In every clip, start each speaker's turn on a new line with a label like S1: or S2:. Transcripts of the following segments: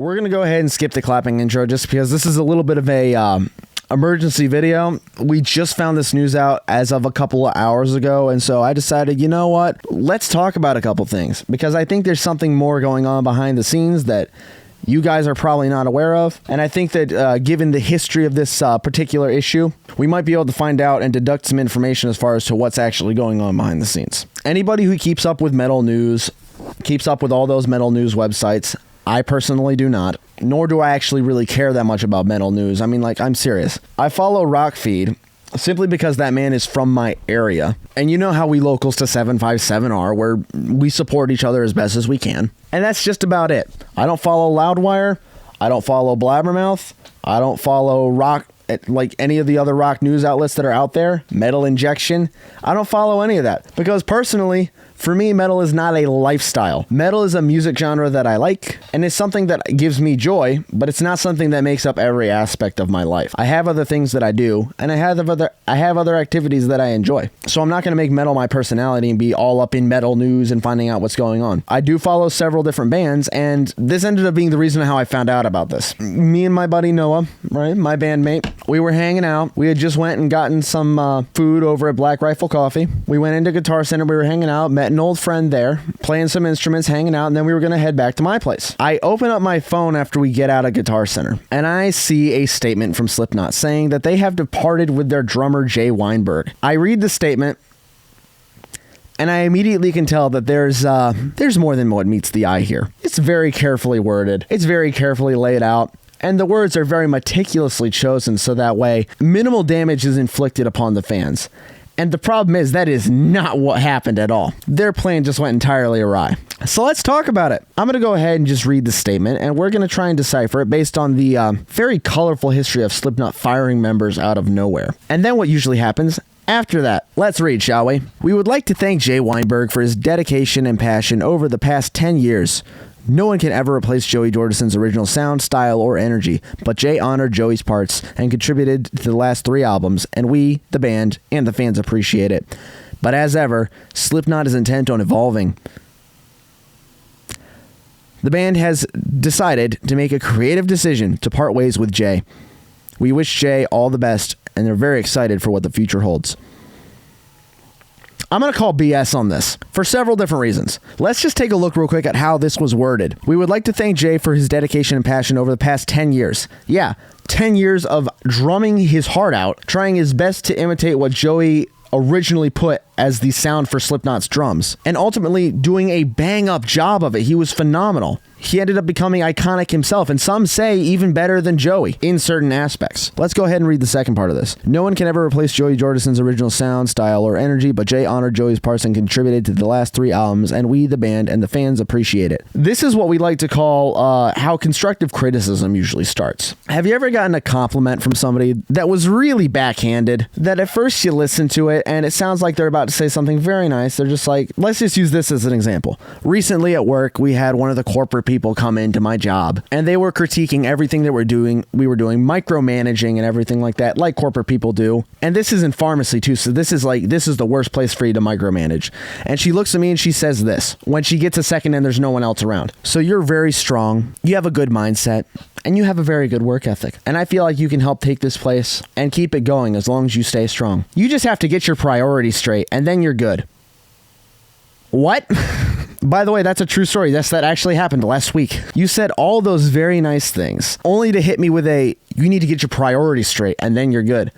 S1: We're going to go ahead and skip the clapping intro just because this is a little bit of a emergency video. We just found this news out as of a couple of hours ago, and so I decided, you know what? Let's talk about a couple things because I think there's something more going on behind the scenes that you guys are probably not aware of. And I think that given the history of this particular issue, we might be able to find out and deduct some information as far as to what's actually going on behind the scenes. Anybody who keeps up with metal news, keeps up with all those metal news websites, I personally do not, nor do I actually really care that much about metal news. I mean, like, I'm serious. I follow Rockfeed simply because that man is from my area. And you know how we locals to 757 are, where we support each other as best as we can. And that's just about it. I don't follow Loudwire. I don't follow Blabbermouth. I don't follow Rock, like any of the other rock news outlets that are out there. Metal Injection. I don't follow any of that because personally, for me, metal is not a lifestyle. Metal is a music genre that I like, and it's something that gives me joy, but it's not something that makes up every aspect of my life. I have other things that I do, and I have other activities that I enjoy. So I'm not going to make metal my personality and be all up in metal news and finding out what's going on. I do follow several different bands, and this ended up being the reason how I found out about this. Me and my buddy Noah, right, my bandmate, we were hanging out. We had just went and gotten some food over at Black Rifle Coffee. We went into Guitar Center. We were hanging out, met an old friend there, playing some instruments, hanging out, and then we were going to head back to my place. I open up my phone after we get out of Guitar Center, and I see a statement from Slipknot saying that they have departed with their drummer Jay Weinberg. I read the statement, and I immediately can tell that there's more than what meets the eye here. It's very carefully worded. It's very carefully laid out. And the words are very meticulously chosen so that way minimal damage is inflicted upon the fans. And the problem is that is not what happened at all. Their plan just went entirely awry. So let's talk about it. I'm going to go ahead and just read the statement, and we're going to try and decipher it based on the very colorful history of Slipknot firing members out of nowhere. And then what usually happens after that. Let's read, shall we? We would like to thank Jay Weinberg for his dedication and passion over the past 10 years. No one can ever replace Joey Jordison's original sound, style, or energy, but Jay honored Joey's parts and contributed to the last 3 albums, and we, the band, and the fans appreciate it. But as ever, Slipknot is intent on evolving. The band has decided to make a creative decision to part ways with Jay. We wish Jay all the best, and they're very excited for what the future holds. I'm going to call BS on this for several different reasons. Let's just take a look real quick at how this was worded. We would like to thank Jay for his dedication and passion over the past 10 years. Yeah, 10 years of drumming his heart out, trying his best to imitate what Joey originally put as the sound for Slipknot's drums, and ultimately doing a bang-up job of it. He was phenomenal. He ended up becoming iconic himself, and some say even better than Joey in certain aspects. Let's go ahead and read the second part of this. No one can ever replace Joey Jordison's original sound, style, or energy, but Jay honored Joey's parts and contributed to the last 3 albums, and we, the band, and the fans appreciate it. This is what we like to call how constructive criticism usually starts. Have you ever gotten a compliment from somebody that was really backhanded, that at first you listen to it, and it sounds like they're about to say something very nice? They're just like, let's just use this as an example. Recently at work, we had one of the corporate people come into my job, and they were critiquing everything that we were doing, micromanaging and everything like that, like corporate people do. And this is in pharmacy too, so this is the worst place for you to micromanage. And she looks at me and she says this when she gets a second and there's no one else around. So you're very strong, you have a good mindset, and you have a very good work ethic. And I feel like you can help take this place and keep it going as long as you stay strong. You just have to get your priorities straight, and then you're good. What? By the way, that's a true story. That actually happened last week. You said all those very nice things, only to hit me with you need to get your priorities straight, and then you're good.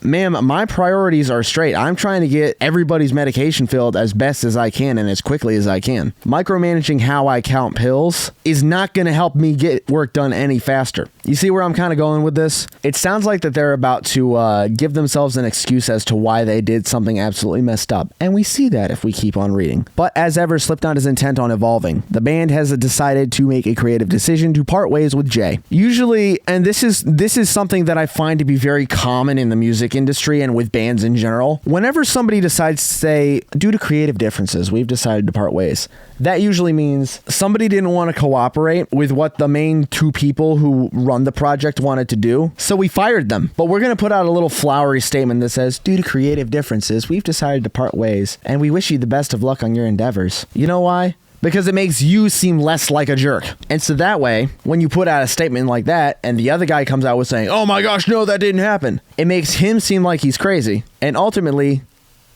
S1: Ma'am, my priorities are straight. I'm trying to get everybody's medication filled as best as I can and as quickly as I can. Micromanaging how I count pills is not going to help me get work done any faster. You see where I'm kind of going with this? It sounds like that they're about to give themselves an excuse as to why they did something absolutely messed up. And we see that if we keep on reading. But as ever, Slipknot is intent on evolving. The band has decided to make a creative decision to part ways with Jay. Usually, and this is something that I find to be very common in the music industry and with bands in general, whenever somebody decides to say, due to creative differences, we've decided to part ways, that usually means somebody didn't want to cooperate with what the main 2 people who run the project wanted to do, so we fired them. But we're going to put out a little flowery statement that says, due to creative differences, we've decided to part ways, and we wish you the best of luck on your endeavors. You know why? because it makes you seem less like a jerk. And so that way, when you put out a statement like that and the other guy comes out with saying, oh my gosh, no, that didn't happen, it makes him seem like he's crazy. And ultimately,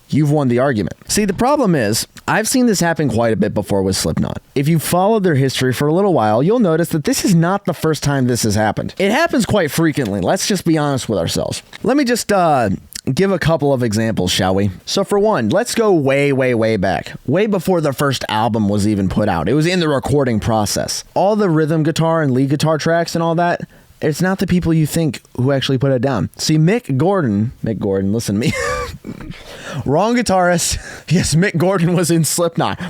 S1: you've won the argument. See, the problem is, I've seen this happen quite a bit before with Slipknot. If you followed their history for a little while, you'll notice that this is not the first time this has happened. It happens quite frequently. Let's just be honest with ourselves. Let me just give a couple of examples, shall we? So for one, let's go way, way, way back. Way before the first album was even put out. It was in the recording process. All the rhythm guitar and lead guitar tracks and all that, it's not the people you think who actually put it down. See, Mick Gordon, listen to me. Wrong guitarist. Yes, Mick Gordon was in Slipknot.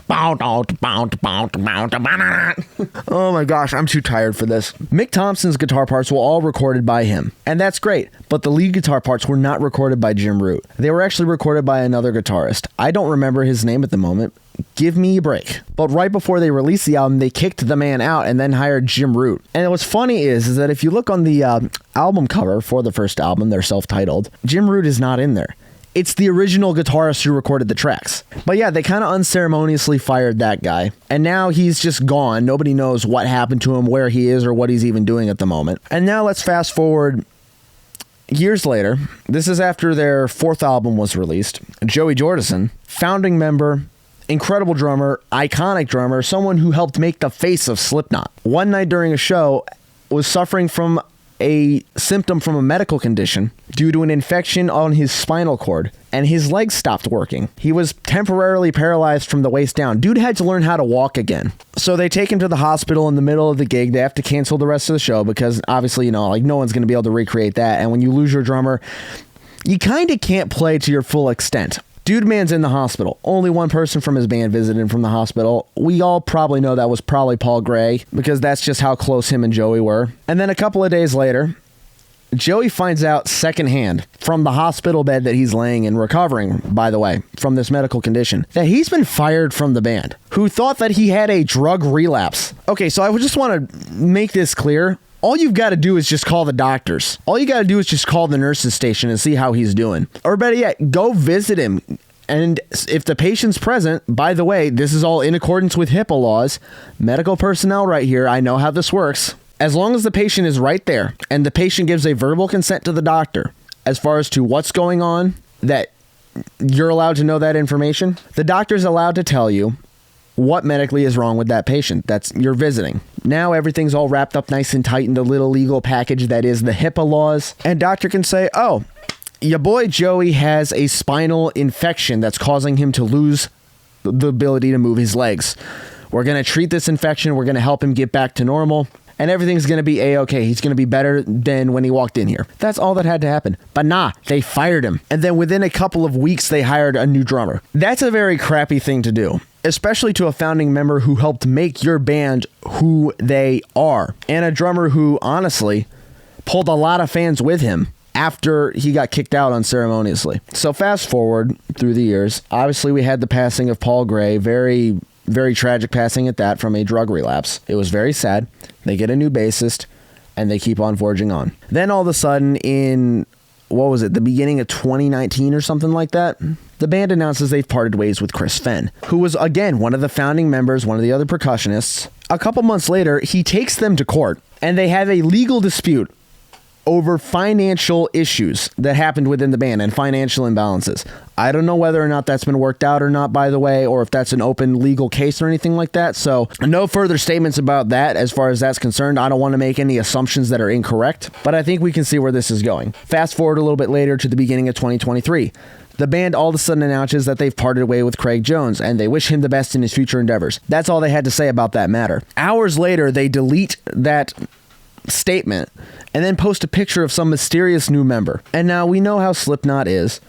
S1: Oh my gosh, I'm too tired for this. Mick Thompson's guitar parts were all recorded by him, and that's great, but the lead guitar parts were not recorded by Jim Root. They were actually recorded by another guitarist. I don't remember his name at the moment. Give me a break. But right before they released the album, they kicked the man out and then hired Jim Root. And what's funny is that if you look on the album cover for the first album, they're self-titled, Jim Root is not in there. It's the original guitarist who recorded the tracks. But yeah, they kind of unceremoniously fired that guy. And now he's just gone. Nobody knows what happened to him, where he is, or what he's even doing at the moment. And now let's fast forward years later. This is after their fourth album was released. Joey Jordison, founding member, incredible drummer, iconic drummer, someone who helped make the face of Slipknot. One night during a show, was suffering from a symptom from a medical condition due to an infection on his spinal cord, and his legs stopped working. He was temporarily paralyzed from the waist down. Dude had to learn how to walk again. So they take him to the hospital in the middle of the gig. They have to cancel the rest of the show because obviously, no one's going to be able to recreate that. And when you lose your drummer, you kind of can't play to your full extent. Dude man's in the hospital. Only one person from his band visited him from the hospital. We all probably know that was probably Paul Gray, because that's just how close him and Joey were. And then a couple of days later, Joey finds out secondhand from the hospital bed that he's laying in, recovering, by the way, from this medical condition, that he's been fired from the band, who thought that he had a drug relapse. Okay, so I just want to make this clear. All you've got to do is just call the doctors. All you got to do is just call the nurse's station and see how he's doing. Or better yet, go visit him. And if the patient's present, by the way, this is all in accordance with HIPAA laws. Medical personnel right here, I know how this works. As long as the patient is right there and the patient gives a verbal consent to the doctor as far as to what's going on, that you're allowed to know that information, the doctor's allowed to tell you what medically is wrong with that patient that's you're visiting. Now everything's all wrapped up nice and tight in the little legal package that is the HIPAA laws. And doctor can say, oh, your boy Joey has a spinal infection that's causing him to lose the ability to move his legs. We're going to treat this infection. We're going to help him get back to normal. And everything's going to be A-okay. He's going to be better than when he walked in here. That's all that had to happen. But nah, they fired him. And then within a couple of weeks, they hired a new drummer. That's a very crappy thing to do, especially to a founding member who helped make your band who they are. And a drummer who, honestly, pulled a lot of fans with him after he got kicked out unceremoniously. So fast forward through the years, obviously we had the passing of Paul Gray, very, very tragic passing at that from a drug relapse. It was very sad. They get a new bassist and they keep on forging on. Then all of a sudden in, the beginning of 2019 or something like that, the band announces they've parted ways with Chris Fenn, who was, again, one of the founding members, one of the other percussionists. A couple months later, he takes them to court and they have a legal dispute over financial issues that happened within the band and financial imbalances. I don't know whether or not that's been worked out or not, by the way, or if that's an open legal case or anything like that. So no further statements about that as far as that's concerned. I don't want to make any assumptions that are incorrect, but I think we can see where this is going. Fast forward a little bit later to the beginning of 2023. The band all of a sudden announces that they've parted way with Craig Jones and they wish him the best in his future endeavors. That's all they had to say about that matter. Hours later, they delete that statement and then post a picture of some mysterious new member. And now we know how Slipknot is.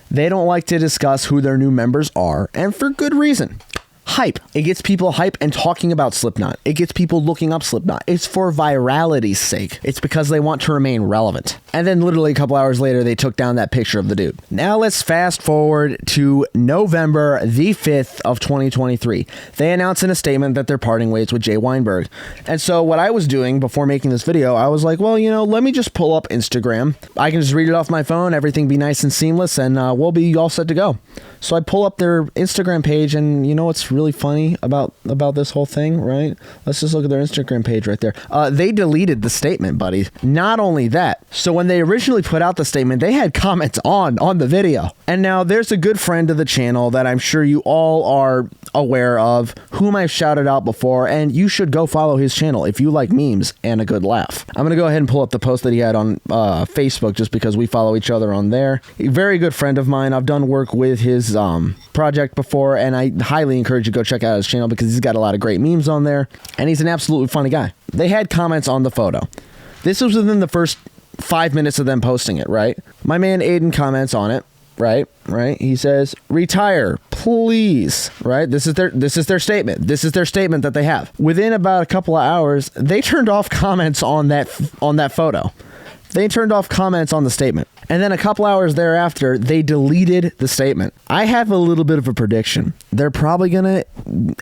S1: They don't like to discuss who their new members are, and for good reason. Hype. It gets people hype and talking about Slipknot. It gets people looking up Slipknot. It's for virality's sake. It's because they want to remain relevant. And then literally a couple hours later, they took down that picture of the dude. Now let's fast forward to November the 5th of 2023. They announce in a statement that they're parting ways with Jay Weinberg. And so what I was doing before making this video, I was like, well, let me just pull up Instagram. I can just read it off my phone, everything be nice and seamless, and we'll be all set to go. So I pull up their Instagram page, and it's really really funny about this whole thing, right? Let's just look at their Instagram page right there. They deleted the statement, buddy. Not only that, so when they originally put out the statement, they had comments on the video. And now there's a good friend of the channel that I'm sure you all are aware of, whom I've shouted out before, and you should go follow his channel if you like memes and a good laugh. I'm going to go ahead and pull up the post that he had on Facebook just because we follow each other on there. A very good friend of mine. I've done work with his project before, and I highly encourage you to go check out his channel because he's got a lot of great memes on there, and he's an absolutely funny guy. They had comments on the photo. This was within the first 5 minutes of them posting it, right? My man Aiden comments on it, right? He says, "Retire, please." Right? This is their statement. This is their statement that they have. Within about a couple of hours, they turned off comments on that photo. They turned off comments on the statement. And then a couple hours thereafter, they deleted the statement. I have a little bit of a prediction. They're probably gonna,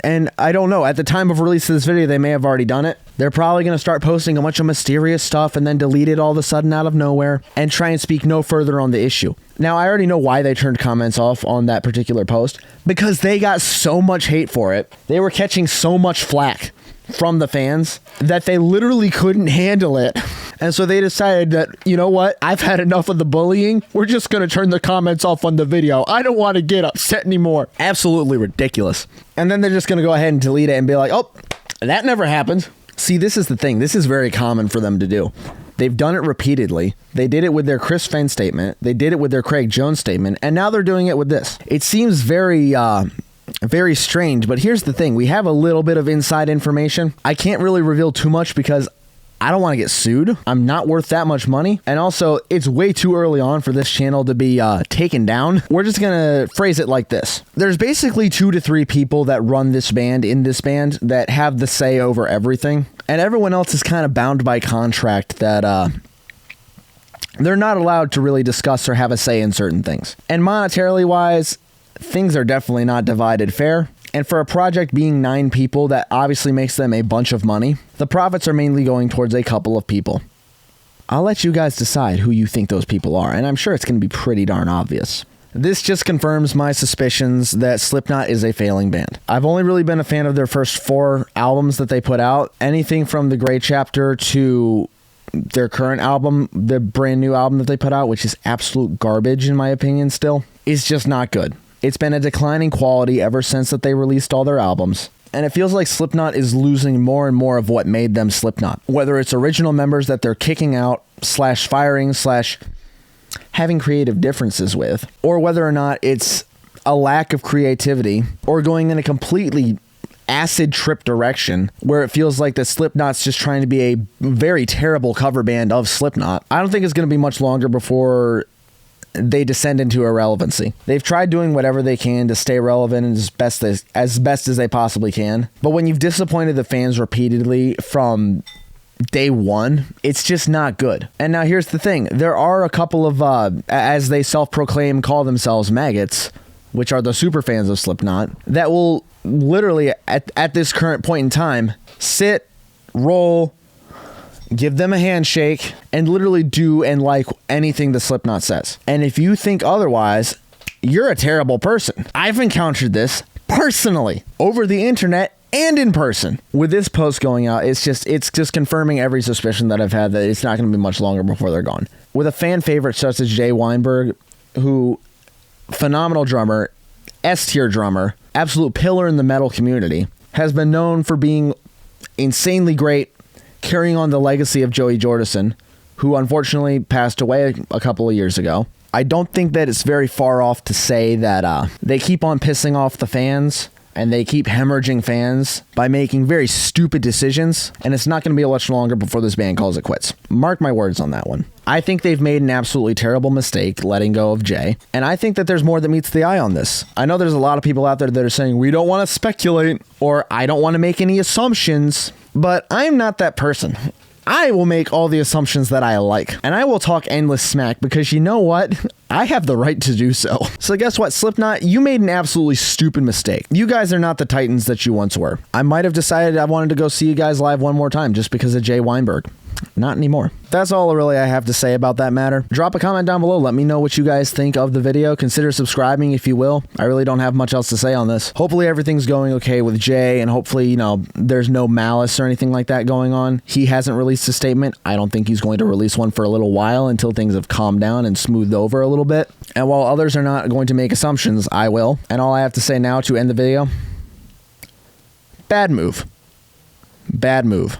S1: and I don't know, at the time of release of this video, they may have already done it. They're probably gonna start posting a bunch of mysterious stuff and then delete it all of a sudden out of nowhere and try and speak no further on the issue. Now, I already know why they turned comments off on that particular post, because they got so much hate for it. They were catching so much flack from the fans that they literally couldn't handle it. And so they decided that, you know what? I've had enough of the bullying. We're just going to turn the comments off on the video. I don't want to get upset anymore. Absolutely ridiculous. And then they're just going to go ahead and delete it and be like, oh, that never happened. See, this is the thing. This is very common for them to do. They've done it repeatedly. They did it with their Chris Fenn statement. They did it with their Craig Jones statement. And now they're doing it with this. It seems very strange, but here's the thing. We have a little bit of inside information. I can't really reveal too much because I don't want to get sued. I'm not worth that much money. And also, it's way too early on for this channel to be taken down. We're just going to phrase it like this. There's basically 2 to 3 people that run this band in this band that have the say over everything. And everyone else is kind of bound by contract that they're not allowed to really discuss or have a say in certain things. And monetarily wise, things are definitely not divided fair. And for a project being 9 people, that obviously makes them a bunch of money. The profits are mainly going towards a couple of people. I'll let you guys decide who you think those people are, and I'm sure it's going to be pretty darn obvious. This just confirms my suspicions that Slipknot is a failing band. I've only really been a fan of their first 4 albums that they put out. Anything from The Gray Chapter to their current album, the brand new album that they put out, which is absolute garbage in my opinion still, is just not good. It's been a declining quality ever since that they released all their albums. And it feels like Slipknot is losing more and more of what made them Slipknot. Whether it's original members that they're kicking out, /firing, having creative differences with, or whether or not it's a lack of creativity, or going in a completely acid trip direction where it feels like that Slipknot's just trying to be a very terrible cover band of Slipknot. I don't think it's going to be much longer before they descend into irrelevancy. They've tried doing whatever they can to stay relevant as best as they possibly can. But when you've disappointed the fans repeatedly from day one, it's just not good. And now here's the thing. There are a couple of, as they self-proclaim, call themselves maggots, which are the super fans of Slipknot, that will literally, at this current point in time, sit, roll, give them a handshake, and literally do and like anything the Slipknot says. And if you think otherwise, you're a terrible person. I've encountered this personally over the internet and in person. With this post going out, it's just confirming every suspicion that I've had that it's not going to be much longer before they're gone. With a fan favorite such as Weinberg, who, phenomenal drummer, S-tier drummer, absolute pillar in the metal community, has been known for being insanely great, carrying on the legacy of Joey Jordison, who unfortunately passed away a couple of years ago. I don't think that it's very far off to say that they keep on pissing off the fans and they keep hemorrhaging fans by making very stupid decisions, and it's not going to be much longer before this band calls it quits. Mark my words on that one. I think they've made an absolutely terrible mistake letting go of Jay, and I think that there's more that meets the eye on this. I know there's a lot of people out there that are saying, we don't want to speculate, or I don't want to make any assumptions, but I'm not that person. I will make all the assumptions that I like, and I will talk endless smack because you know what? I have the right to do so. So guess what, Slipknot? You made an absolutely stupid mistake. You guys are not the Titans that you once were. I might have decided I wanted to go see you guys live one more time just because of Jay Weinberg. Not anymore. That's all really I have to say about that matter. Drop a comment down below. Let me know what you guys think of the video. Consider subscribing if you will. I really don't have much else to say on this. Hopefully everything's going okay with Jay, and hopefully, you know, there's no malice or anything like that going on. He hasn't released a statement. I don't think he's going to release one for a little while until things have calmed down and smoothed over a little bit. And while others are not going to make assumptions, I will. And all I have to say now to end the video, bad move. Bad move.